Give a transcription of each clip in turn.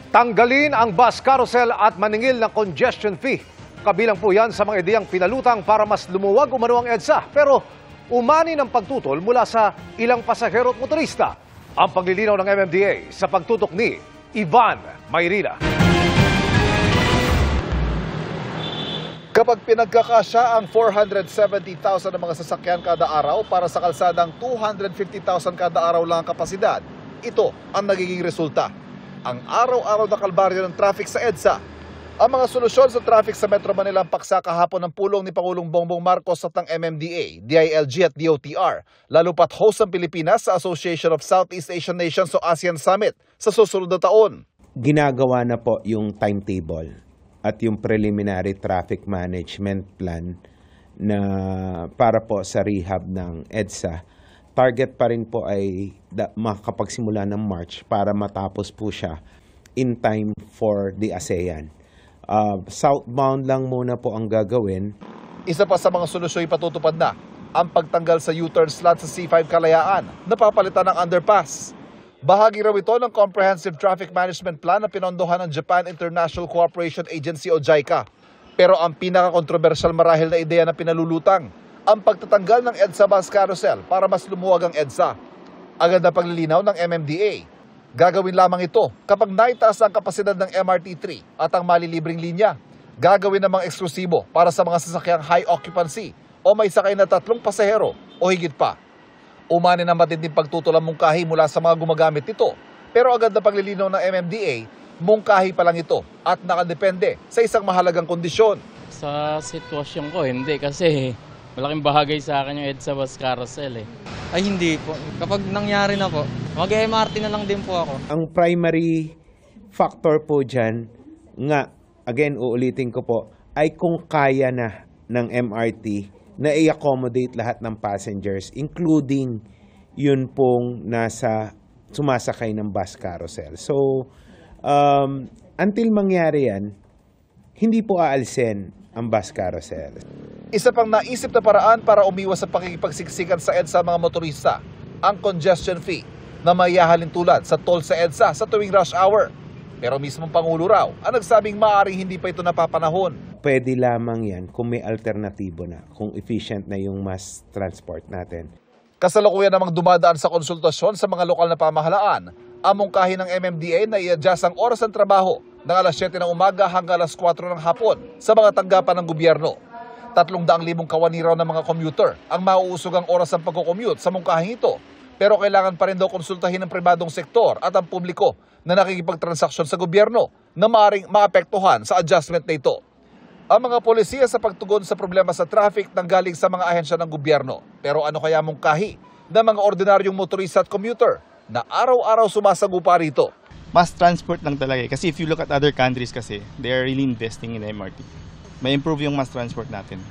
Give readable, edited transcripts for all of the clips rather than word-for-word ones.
Tanggalin ang bus carousel at maningil ng congestion fee. Kabilang po yan sa mga ideyang pinalutang para mas lumuwag umano ang EDSA. Pero umani ng pagtutol mula sa ilang pasahero at motorista. Ang paglilinaw ng MMDA sa pagtutok ni Ivan Mayrina. Kapag pinagkakasya ang 470,000 ng mga sasakyan kada araw para sa kalsadang 250,000 kada araw lang ang kapasidad, ito ang nagiging resulta. Ang araw-araw na kalbaryo ng traffic sa EDSA. Ang mga solusyon sa traffic sa Metro Manila ang paksa kahapon ng pulong ni Pangulong Bongbong Marcos at ng MMDA, DILG at DOTR, lalo pat host ng Pilipinas sa Association of Southeast Asian Nations o ASEAN Summit sa susunod na taon. Ginagawa na po yung timetable at yung preliminary traffic management plan na para po sa rehab ng EDSA. Target pa rin po ay makapagsimula ng March para matapos po siya in time for the ASEAN. Southbound lang muna po ang gagawin. Isa pa sa mga solusyon ipatutupad na ang pagtanggal sa U-turn slot sa C5 Kalayaan na papalitan ng underpass. Bahagi raw ito ng Comprehensive Traffic Management Plan na pinondohan ng Japan International Cooperation Agency o JICA. Pero ang pinaka-controversial marahil na ideya na pinalulutang, ang pagtatanggal ng EDSA bus carousel para mas lumuwag ang EDSA. Agad na paglilinaw ng MMDA. Gagawin lamang ito kapag naitaas ang kapasidad ng MRT3 at ang malilibreng linya. Gagawin namang eksklusibo para sa mga sasakyang high occupancy o may sakay na 3 pasahero o higit pa. Umani na matinding pagtutulang mungkahi mula sa mga gumagamit nito. Pero agad na paglilinaw ng MMDA, mungkahi pa lang ito at nakadepende sa isang mahalagang kondisyon. Sa sitwasyon ko, hindi kasi malaking bahagay sa akin yung EDSA bus carousel . Ay hindi po. Kapag nangyari na po, mag-MRT na lang din po ako. Ang primary factor po dyan, nga, again, uulitin ko po, ay kung kaya na ng MRT na i-accommodate lahat ng passengers, including yun pong sumasakay ng bus carousel. So, until mangyari yan, hindi po aalsin ang bus carousel. Isa pang naisip na paraan para umiwas sa pakikipagsiksikan sa EDSA mga motorista, ang congestion fee na mayahalin tulad sa toll sa EDSA sa tuwing rush hour. Pero mismong Pangulo raw ang nagsabing maaaring hindi pa ito napapanahon. Pwede lamang yan kung may alternatibo na, kung efficient na yung mass transport natin. Kasalukuyan namang dumadaan sa konsultasyon sa mga lokal na pamahalaan, ang mungkahi ng MMDA na i-adjust ang oras ng trabaho ng alas 7 ng umaga hanggang alas 4 ng hapon sa mga tanggapan ng gobyerno. 300,000 kawani raw ng mga commuter ang mauusog ang oras ng pagko-commute sa mungkahing ito. Pero kailangan pa rin daw konsultahin ng pribadong sektor at ang publiko na nakikipagtransaksyon sa gobyerno na maaaring maapektuhan sa adjustment na ito. Ang mga polisiya sa pagtugon sa problema sa traffic nanggaling sa mga ahensya ng gobyerno. Pero ano kaya mungkahi ng mga ordinaryong motorista at commuter na araw-araw sumasagupa rito? Mass transport lang talaga kasi if you look at other countries kasi, they are really investing in MRT. May improve yung mass transport natin.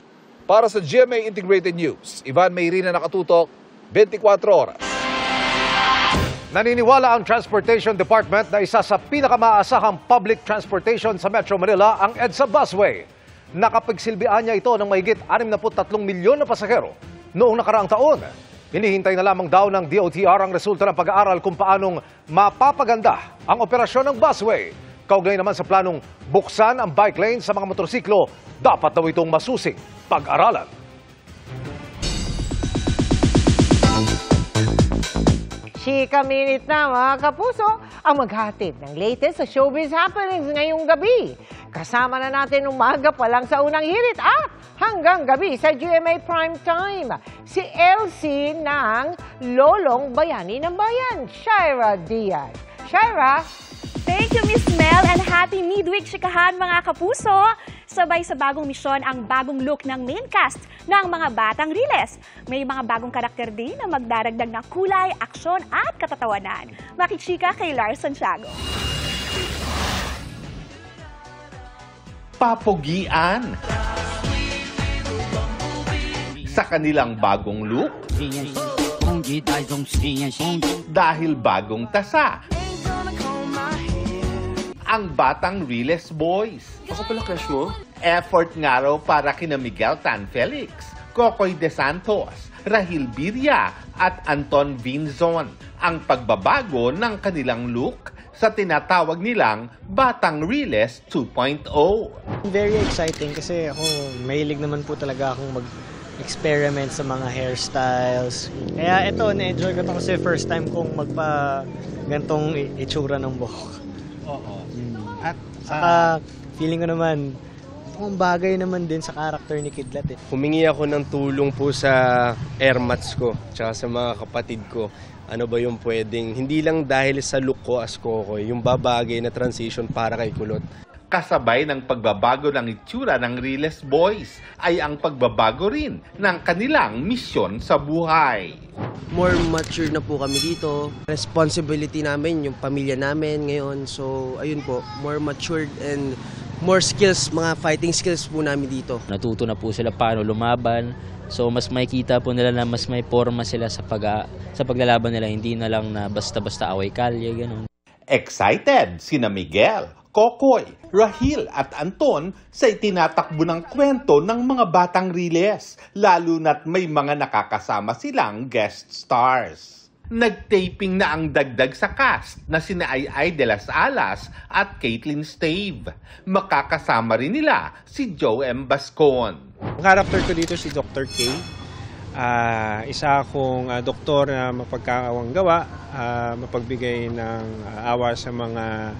Para sa GMA Integrated News, Ivan Mayrina, nakatutok, 24 oras. Naniniwala ang Transportation Department na isa sa pinakamaasahang public transportation sa Metro Manila ang EDSA Busway. Nakapagsilbihan niya ito ng mahigit 63 milyon na pasahero noong nakaraang taon. Hinihintay na lamang daw ng DOTR ang resulta ng pag-aaral kung paanong mapapaganda ang operasyon ng busway. Kaugnay naman sa planong buksan ang bike lane sa mga motorsiklo, dapat daw itong masusing pag-aralan. Chika Minute na mga kapuso ang maghatid ng latest sa showbiz happenings ngayong gabi. Kasama na natin umaga pa lang sa unang hirit at hanggang gabi sa GMA Primetime, si Elsie ng Lolong Bayani ng Bayan, Shaira Diaz. Shaira! Thank you, Miss Mel, and happy midweek chikahan mga kapuso! Sabay sa bagong misyon ang bagong look ng main cast ng mga Batang Riles. May mga bagong karakter din na magdaragdag ng kulay, aksyon at katatawanan. Makichika kay Lars Santiago. Papugian sa kanilang bagong look dahil bagong tasa ang Batang Riles Boys. Ako pala crush mo? Effort nga raw para kina Miguel Tan Felix, Cocoy De Santos, Rahil Birria at Anton Vinzon ang pagbabago ng kanilang look sa tinatawag nilang Batang Riles 2.0. Very exciting kasi ako mahilig naman po talaga akong mag-experiment sa mga hairstyles. Kaya ito, na-enjoy ko ito kasi first time kong gantong itsura ng buhok. Oo. At Saka feeling ko naman, ang bagay naman din sa karakter ni Kidlat. Humingi ako ng tulong po sa airmats ko, tsaka sa mga kapatid ko. Ano ba yung pwedeng, hindi lang dahil sa look ko as Kokoy, yung babagay na transition para kay Kulot. Kasabay ng pagbabago ng itsura ng Riles Boys ay ang pagbabago rin ng kanilang misyon sa buhay. More mature na po kami dito. Responsibility namin, yung pamilya namin ngayon. So, ayun po, more matured and more skills, mga fighting skills po namin dito. Natuto na po sila paano lumaban. So, mas makikita po nila na mas may forma sila sa paglalaban nila. Hindi na lang na basta-basta away kalye, gano'n. Excited sina Miguel, Kokoy, Rahil at Anton sa itinatakbo ng kwento ng mga Batang Riles, lalo na't may mga nakakasama silang guest stars. Nagtaping na ang dagdag sa cast na sina Ay de las Alas at Caitlin Stave. Makakasama rin nila si Joe M. Bascon. Ang character ko dito si Dr. K. Isa akong doktor na mapagkakawang gawa, mapagbigay ng awa sa mga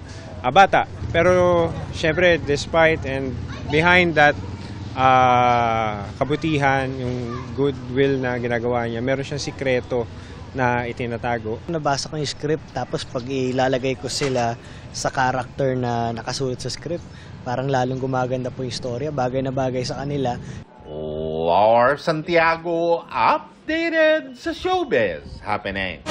bata. Pero syempre, despite and behind that kabutihan, yung goodwill na ginagawa niya, meron siyang sikreto na itinatago. Nabasa ko yung script, tapos pag ilalagay ko sila sa character na nakasulat sa script, parang lalong gumaganda po yung storya, bagay na bagay sa kanila. Lars Santiago, updated sa showbiz happening.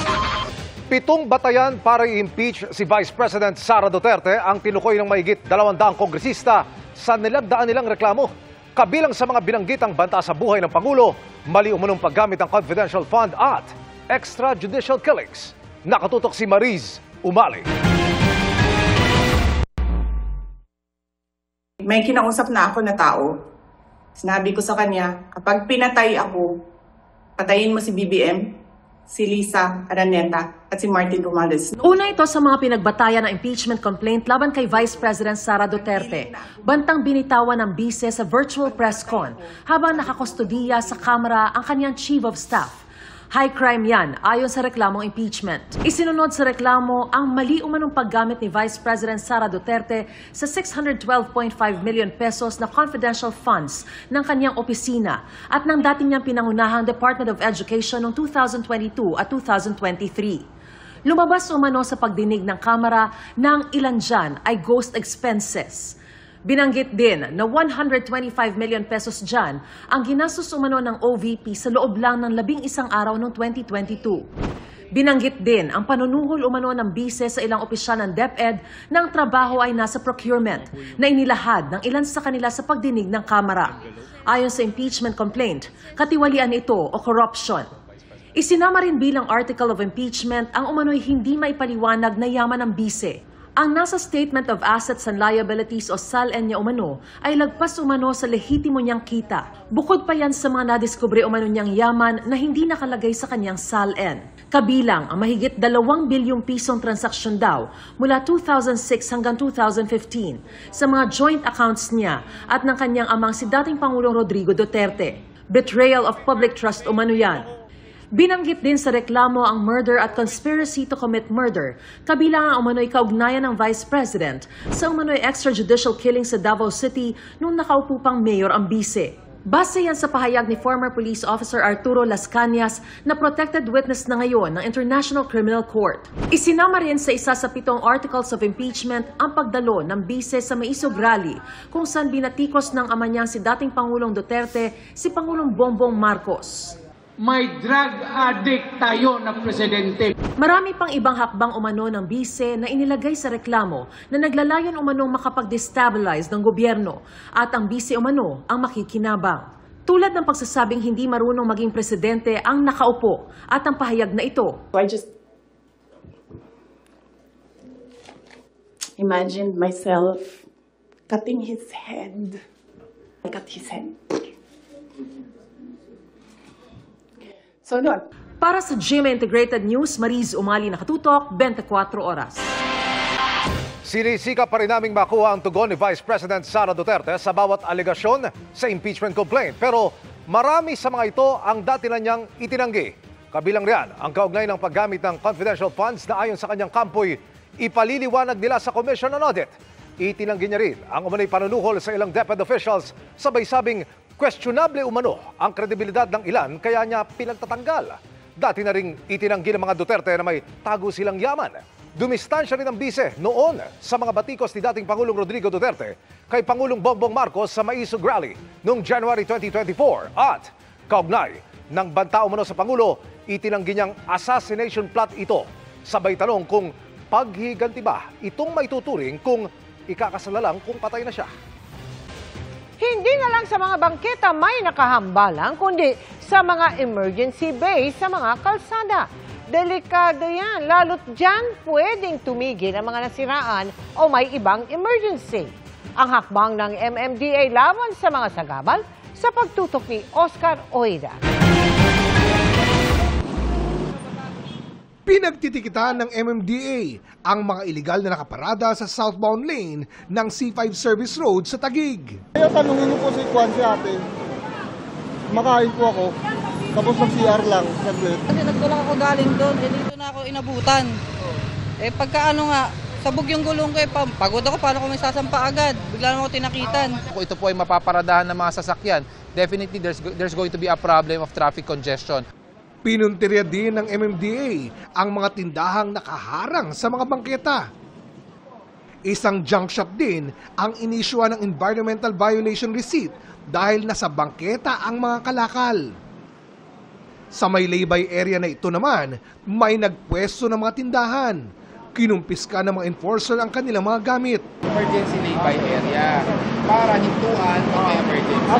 7 batayan para i-impeach si Vice President Sara Duterte ang tinukoy ng mahigit 200 kongresista sa nilagdaan nilang reklamo. Kabilang sa mga binanggitang banta sa buhay ng Pangulo, mali umunong paggamit ng confidential fund at extrajudicial killings. Nakatutok si Mariz Umali. May kinausap na ako na tao. Sinabi ko sa kanya, kapag pinatay ako, patayin mo si BBM, si Lisa Araneta at si Martin Romualdez. Una ito sa mga pinagbatayan ng impeachment complaint laban kay Vice President Sara Duterte. Bantang binitawan ng bise sa virtual press con habang nakakustodiya sa kamera ang kanyang chief of staff. High crime yan, ayon sa reklamong impeachment. Isinunod sa reklamo ang mali umanong paggamit ni Vice President Sara Duterte sa 612.5 million pesos na confidential funds ng kanyang opisina at ng dati niyang pinangunahang Department of Education noong 2022 at 2023. Lumabas umano sa pagdinig ng Kamara ng ilan dyan ay ghost expenses. Binanggit din na 125 million pesos dyan ang ginastos umano ng OVP sa loob lang ng 11 araw noong 2022. Binanggit din ang panunuhol umano ng bise sa ilang opisyal ng DepEd na ang trabaho ay nasa procurement na inilahad ng ilan sa kanila sa pagdinig ng Kamara. Ayon sa impeachment complaint, katiwalian ito o corruption. Isinama rin bilang article of impeachment ang umano'y hindi maipaliwanag na yaman ng bise. Ang nasa Statement of Assets and Liabilities o SALN niya umano ay lagpas umano sa lehitimo niyang kita. Bukod pa yan sa mga nadiskubre umano niyang yaman na hindi nakalagay sa kanyang SALN. Kabilang ang mahigit 2 bilyong pisong transaksyon daw mula 2006 hanggang 2015 sa mga joint accounts niya at ng kanyang amang si dating Pangulong Rodrigo Duterte. Betrayal of public trust umano yan. Binanggit din sa reklamo ang murder at conspiracy to commit murder, kabilang ang umano'y kaugnayan ng Vice President sa umano'y extrajudicial killing sa Davao City nung nakaupo pang mayor ang bise. Base yan sa pahayag ni former police officer Arturo Las Cañas na protected witness na ngayon ng International Criminal Court. Isinama rin sa isa sa 7 articles of impeachment ang pagdalo ng bise sa Maisog Rally kung saan binatikos ng ama niyang si dating Pangulong Duterte si Pangulong Bongbong Marcos. May drug addict tayo na presidente. Marami pang ibang hakbang umano ng bise na inilagay sa reklamo na naglalayon umanong makapag-destabilize ng gobyerno at ang bise umano ang makikinabang. Tulad ng pagsasabing hindi marunong maging presidente ang nakaupo at ang pahayag na ito. I just imagined myself cutting his head. I cut his head. So, no. Para sa GMA Integrated News, Mariz Umali, nakatutok, 24 oras. Sinisikap pa rin naming makuha ang tugon ni Vice President Sara Duterte sa bawat alegasyon sa impeachment complaint. Pero marami sa mga ito ang dati na niyang itinanggi. Kabilang riyan ang kaugnay ng paggamit ng confidential funds na ayon sa kanyang kampoy, ipaliliwanag nila sa Commission on Audit. Itinanggi niya rin ang umanay panunuhol sa ilang DepEd officials, sabay sabing questionable umano ang kredibilidad ng ilan kaya niya pinagtatanggal. Dati na ring itinanggi ng mga Duterte na may tago silang yaman. Dumistansya rin ang bise noon sa mga batikos ni dating Pangulong Rodrigo Duterte kay Pangulong Bongbong Marcos sa Maisog Rally noong January 2024. At kaugnay ng banta umano sa Pangulo, itinanggi niyang assassination plot ito. Sabay tanong kung paghiganti ba itong maituturing kung ikakasala lang kung patay na siya. Hindi na lang sa mga bangketa may nakahambalang, kundi sa mga emergency base sa mga kalsada. Delikado yan, lalo't dyan pwedeng tumigil ang mga nasiraan o may ibang emergency. Ang hakbang ng MMDA laban sa mga sagabal sa pagtutok ni Oscar Oida. Pinagtitikitan ng MMDA ang mga iligal na nakaparada sa southbound lane ng C5 Service Road sa Taguig. Kaya tanungin ko si Juan si ate, makain po ako, tapos mag-CR lang, saglit. Kasi nagtulak ako galing doon, dito na ako inabutan. Pagka sabog yung gulong ko, pagod ako, paano ko may sasampa agad? Bigla naman ako tinakitan. Kung ito po ay mapaparadahan ng mga sasakyan, definitely there's going to be a problem of traffic congestion. Pinuntirya din ng MMDA ang mga tindahang nakaharang sa mga bangketa. Isang junk shop din ang inisyuan ng environmental violation receipt dahil nasa bangketa ang mga kalakal. Sa may laybay area na ito naman, may nagpwesto ng mga tindahan. Kinumpiska ng mga enforcer ang kanilang mga gamit. Emergency laybay area para hintuan ng emergency.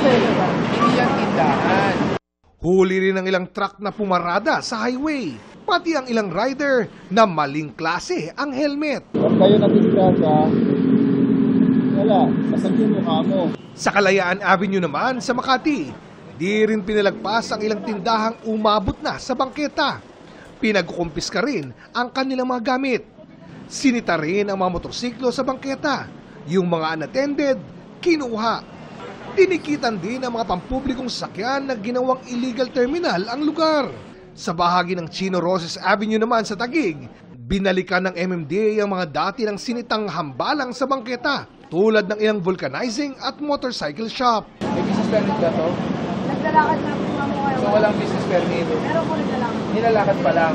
Hindi yan tindahan. Huli rin ang ilang truck na pumarada sa highway, pati ang ilang rider na maling klase ang helmet. Pag kayo natisgrasa, wala, masagin mo mo. Sa Kalayaan Avenue naman sa Makati, di rin pinalagpas ang ilang tindahang umabot na sa bangketa. Pinagkukumpiska rin ang kanilang mga gamit. Sinita rin ang mga motorsiklo sa bangketa. Yung mga unattended, kinuha. Tinikitan din ang mga pampublikong sasakyan na ginawang illegal terminal ang lugar. Sa bahagi ng Chino Roses Avenue naman sa Taguig, binalikan ng MMDA ang mga dati ng sinitang hambalang sa bangketa, tulad ng ilang vulcanizing at motorcycle shop. May business permit ba to? Naglalakad na po mo kayo. So walang business permit? Meron po naglalakad. Nilalakad pa lang?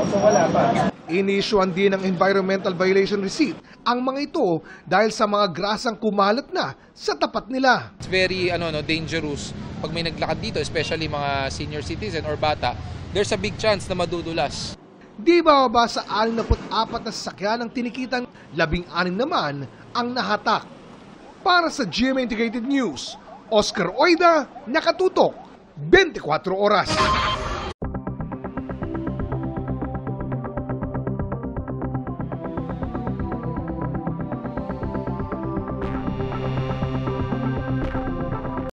So wala pa? Inisyuan din ng environmental violation receipt ang mga ito dahil sa mga grasang kumalat na sa tapat nila. It's very dangerous pag may naglakad dito, especially mga senior citizen or bata. There's a big chance na madudulas. Di ba sa 64 na sasakyan ang tinikitan, 16 naman ang nahatak. Para sa GMA Integrated News, Oscar Oida, nakatutok, 24 oras.